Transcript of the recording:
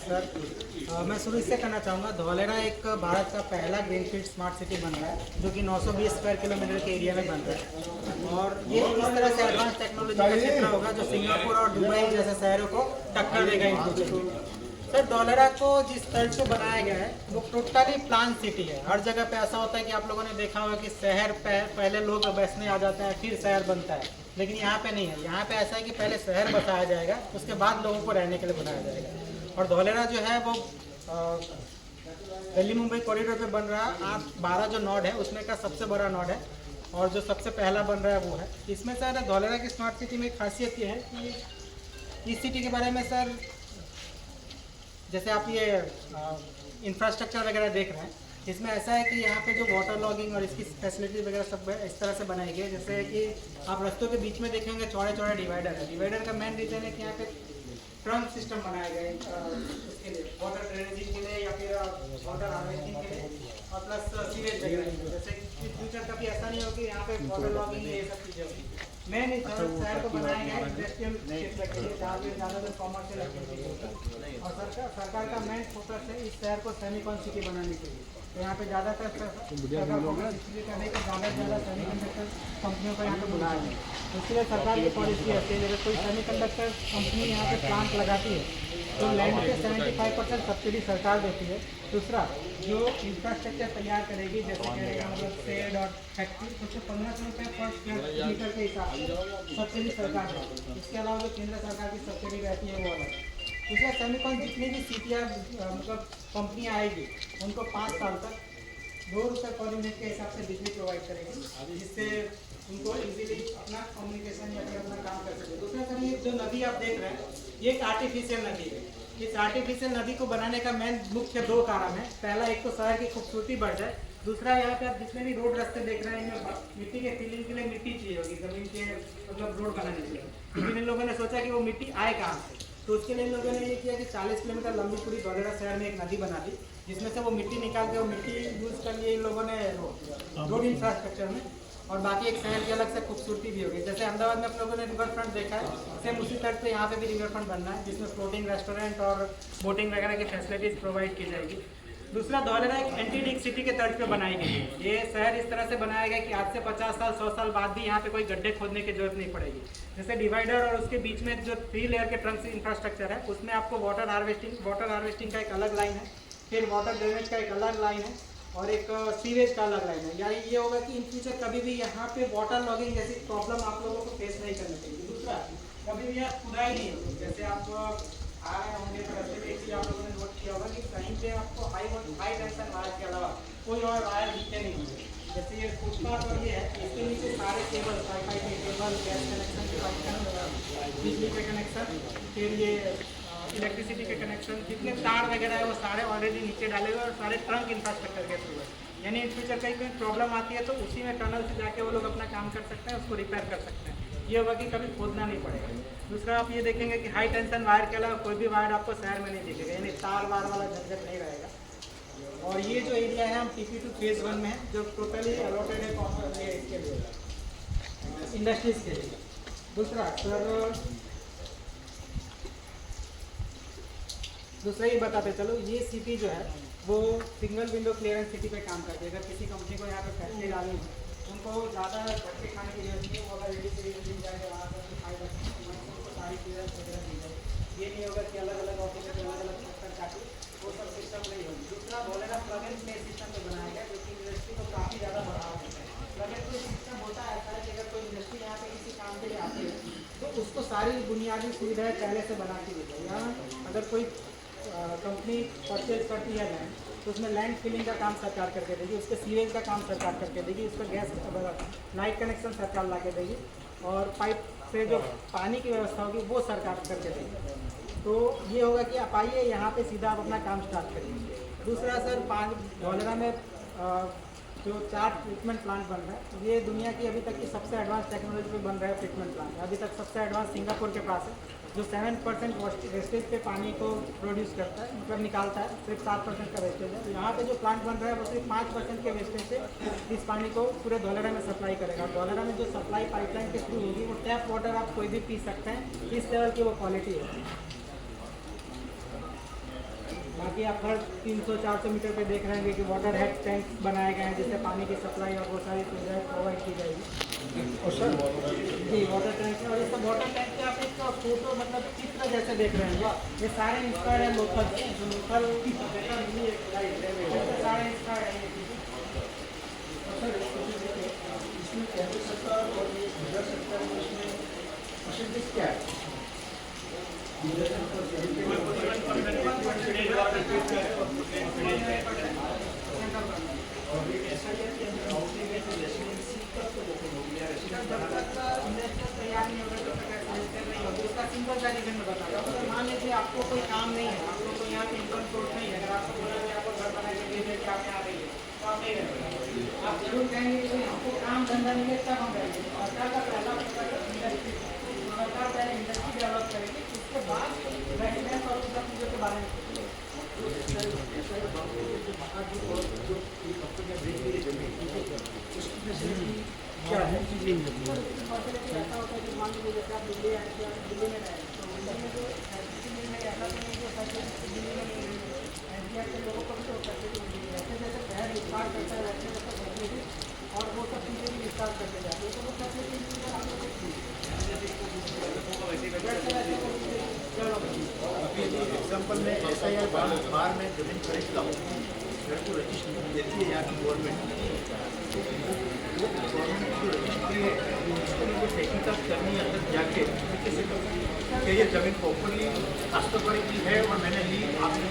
Sir मैं शुरू इससे करना चाहूँगा। धौलेरा एक भारत का पहला ग्रीनफील्ड स्मार्ट सिटी बन रहा है जो कि 920 स्क्वायर किलोमीटर के एरिया में बन रहा है और ये इस तरह से एडवांस टेक्नोलॉजी का क्षेत्र होगा जो सिंगापुर और दुबई जैसे शहरों को टक्कर देगा इन फ्यूचर। सर धौलेरा को जिस तरह से बनाया गया है वो टोटली प्लान सिटी है। हर जगह पे ऐसा होता है कि आप लोगों ने देखा होगा कि शहर पहले लोग बसने आ जाते हैं फिर शहर बनता है, लेकिन यहाँ पे नहीं है। यहाँ पे ऐसा है कि पहले शहर बसाया जाएगा उसके बाद लोगों को रहने के लिए बनाया जाएगा। और धौलेरा जो है वो दिल्ली मुंबई कॉरिडोर पे बन रहा है। 12 जो नोड है उसमें का सबसे बड़ा नोड है और जो सबसे पहला बन रहा है वो है। इसमें सर धौलेरा की स्मार्ट सिटी में खासियत ये है कि इस सिटी के बारे में सर जैसे आप ये इंफ्रास्ट्रक्चर वगैरह देख रहे हैं, इसमें ऐसा है कि यहाँ पे जो वाटर लॉगिंग और इसकी फैसिलिटी वगैरह सब इस तरह से बनाई गई है। जैसे कि आप रास्तों के बीच में देखेंगे चौड़े चौड़े डिवाइडर है। डिवाइडर का मेन रीज़न है कि यहाँ पे ट्रंक सिस्टम बनाया गया है उसके लिए, वाटर ड्रेनेजिंग के लिए या फिर वाटर हार्वेस्टिंग के लिए और प्लस सीवेज वगैरह के लिए। जैसे कि फ्यूचर कभी ऐसा नहीं हो कि यहाँ पे वाटर लॉगिंग ये सब चीज़ें होगी। मेन इस शहर को बनाया गया है इंडस्ट्रियल क्षेत्र के लिए जहाँ पे ज़्यादातर कॉमर्शियल एक्टिविटी होती है और सरकार का मेन फोकस है इस शहर को सेमीकॉन सिटी बनाने के लिए। तो यहाँ पे ज़्यादातर करने के ज़्यादा सेमीकंडक्टर कंपनियों को यहाँ पे बुलाया है। तो इसलिए सरकार की पॉलिसी है कि अगर कोई सेमीकंडक्टर कंपनी यहाँ पे प्लांट लगाती है तो लैंड पे 75% सब्सिडी सरकार देती है। दूसरा जो इंफ्रास्ट्रक्चर तैयार करेगी जैसे करेगा मतलब शेड और फैक्ट्री उससे 1500 रुपये पर स्क्वायर मीटर के हिसाब से सब्सिडी सरकार है। इसके अलावा जो केंद्र सरकार की सब्सिडी रहती है वो अलग। दूसरा सेमीकॉन जितनी भी सीटियाँ मतलब कंपनियाँ आएगी उनको 5 साल तक ₹2 पर यूनिट के हिसाब से बिजली प्रोवाइड करेगी जिससे उनको इजीली अपना कम्युनिकेशन या फिर अपना काम कर सके। दूसरा सर ये जो नदी आप देख रहे हैं ये एक आर्टिफिशियल नदी है। इस आर्टिफिशियल नदी को बनाने का मेन मुख्य 2 कारण है। पहला एक तो शहर की खूबसूरती बढ़ जाए, दूसरा यहाँ पे आप जितने भी रोड रास्ते देख रहे हैं इनमें मिट्टी के फिलिंग के लिए मिट्टी चाहिए होगी जमीन के मतलब रोड बनाने के लिए। लेकिन इन लोगों ने सोचा कि वो मिट्टी आए कहाँ से, तो उसके लिए इन लोगों ने ये किया कि 40 किलोमीटर लंबी पूरी धौलेरा शहर में एक नदी बना दी जिसमें से वो मिट्टी निकाल के वो मिट्टी यूज़ कर लिए इन लोगों ने रोड इंफ्रास्ट्रक्चर में। और बाकी एक शहर की अलग से खूबसूरती भी होगी। जैसे अहमदाबाद में आप लोगों ने रिवर फ्रंट देखा है, सेम उसी तर्ज पे यहाँ पे भी रिवर फ्रंट बनना है जिसमें फ्लोटिंग रेस्टोरेंट और बोटिंग वगैरह की फैसिलिटीज़ प्रोवाइड की जाएगी। दूसरा धौलेरा एक एंटी लीक सिटी के तर्ज पे बनाई गई है। ये शहर इस तरह से बनाया गया कि आज से 50 साल 100 साल बाद भी यहाँ पे कोई गड्ढे खोदने की जरूरत नहीं पड़ेगी। जैसे डिवाइडर और उसके बीच में जो 3 लेयर के ट्रंक इंफ्रास्ट्रक्चर है उसमें आपको वाटर हार्वेस्टिंग का एक अलग लाइन है, फिर वाटर ड्रेनेज का एक अलग लाइन है और एक सीवेज का अलग लाइन है। यानी ये होगा कि इन फ्यूचर कभी भी यहाँ पे वाटर लॉगिंग जैसी प्रॉब्लम आप लोगों को फेस नहीं करनी चाहिए। दूसरा कभी भी यहाँ खुदाई नहीं होगी। जैसे आप आ रहे होंगे तो रस्ते में एक चीज़ आप लोगों ने नोट किया होगा कि कहीं पे आपको हाई टेंशन वायर के अलावा कोई और वायर दिखते नहीं होंगे। जैसे ये फुटपाथ और ये है इसके नीचे सारे केबल वाईफाई के केबल, गैस कनेक्शन के कनेक्शन, बिजली के कनेक्शन, फिर ये इलेक्ट्रिसिटी के कनेक्शन जितने तार वगैरह है वो सारे ऑलरेडी नीचे डाले हुए और सारे ट्रंक इंफ्रास्ट्रक्चर के थ्रू है। यानी इन फ्यूचर कहीं कोई प्रॉब्लम आती है तो उसी में टनल से जाके वो लोग अपना काम कर सकते हैं, उसको रिपेयर कर सकते हैं। ये होगा कि कभी खोदना नहीं पड़ेगा। दूसरा आप ये देखेंगे कि हाई टेंशन वायर के अलावा कोई भी वायर आपको शहर में नहीं दिखेगा, यानी तार वार वाला झंझट नहीं रहेगा। और ये जो एरिया है हम TP2 फेज़ 1 में है जो टोटली अलॉटेड है इसके लिए इंडस्ट्रीज के लिए। दूसरा ये बताते चलो ये सिटी जो है वो सिंगल विंडो क्लियरेंस सिटी पे काम करती है। अगर किसी कंपनी को यहाँ पे फैक्ट्री डालनी है उनको ज़्यादा धक्के खाने की जरूरत नहीं है। वो अगर रेडी से मिल जाएगा वहाँ पर उनको सारी क्लियरेंस वगैरह दी जाएगी। ये नहीं होगा कि अलग अलग ऑफिस में अलग अलग चक्कर काटे, वो सब सिस्टम नहीं होगी। दूसरा Dholera plug and play system पे बनाया गया जो कि इंडस्ट्री को काफ़ी ज़्यादा बढ़ावा देता है। प्लग एंड प्ले सिस्टम होता है ऐसा है कि अगर कोई इंडस्ट्री यहाँ पे किसी काम के लिए आती है तो उसको सारी बुनियादी सुविधाएँ पहले से बना के दी जाए। यहाँ अगर कोई कंपनी परचेज करती है लैंड तो उसमें लैंड फिलिंग का काम सरकार करके देगी, उसके सीवेज का काम सरकार करके देगी, उसका गैस लाइट कनेक्शन सरकार ला के देगी और पाइप से जो पानी की व्यवस्था होगी वो सरकार करके देगी। तो ये होगा कि आप आइए यहाँ पे सीधा आप अपना काम स्टार्ट करिए। दूसरा सर धौलेरा में जो 4 ट्रीटमेंट प्लांट बन रहा है ये दुनिया की अभी तक की सबसे एडवांस टेक्नोलॉजी पे बन रहा है ट्रीटमेंट प्लांट। अभी तक सबसे एडवांस सिंगापुर के पास है जो 7% वेस्टेज पे पानी को प्रोड्यूस करता है, मतलब निकालता है। सिर्फ 7% का वेस्टेज है। यहाँ पे जो प्लांट बन रहा है वो सिर्फ 5% के वेस्टेज से इस पानी को पूरे धौलेरा में सप्लाई करेगा। धौलेरा में जो सप्लाई पाइपलाइन के थ्रू होगी वो टैप वाटर आप कोई भी पी सकते हैं, इस लेवल की वो क्वालिटी है। बाकी आप हर 300-400 मीटर पे देख रहे होंगे कि वाटर हेड टैंक बनाए गए हैं, जिससे पानी की सप्लाई और वो सारी सुविधाएं प्रोवाइड की जाएगी। और सर जी वाटर टैंक है। और इस वाटर टैंक पे आप एक फोटो मतलब चित्र जैसे देख रहे हैं, ये सारे इंस्पायर है लोकल से, जो लोकल सारे इंस्पायर है। इसमें केंद्र सरकार और गुजरात सरकार में इसमें परसेंटेज क्या है? मान लीजिए आपको कोई काम नहीं है, आपको कोई यहाँ पे इनकम सोर्स नहीं है, अगर आपको बोला कि आपको घर बना के दे दें कि आप यहाँ रहिए, तो आप नहीं रहेंगे। आप जरूर कहेंगे कि हमको काम धंधा नहीं है, तब हम रहेंगे। सरकार का पहला इंडस्ट्री, सरकार पहले इंडस्ट्री डेवलप करेगी, उसके बाद रेसिडेंस और उन सब चीज़ों के बारे में क्या है? ऐसा होता है कि मान लीजिए जैसे आप दिल्ली आए थे, आप दिल्ली में रहे, तो दिल्ली में जो दिल्ली में ऐसा तो नहीं है दिल्ली में नहीं रहे, एनसीआर के लोगों को भी तो फैसिलिटी मिली है। जैसे जैसे शहर विस्तार करता है वैसे वैसे फैसिलिटी और वो सब चीज़ें भी विस्तार करते जाते हैं, तो वो फैसिलिटी आप लोग एग्जाम्पल में ऐसा या बाहर में जमीन खरीदता हूँ, मेरे को रजिस्ट्री देती है यहाँ की गवर्नमेंट। गवर्नमेंट की जो रजिस्ट्री है उसको मुझे टेक्निकल करनी है अंदर जाके कैसे करूँ कि ये ज़मीन प्रॉपरली काश्तकारी की है और मैंने ली आपने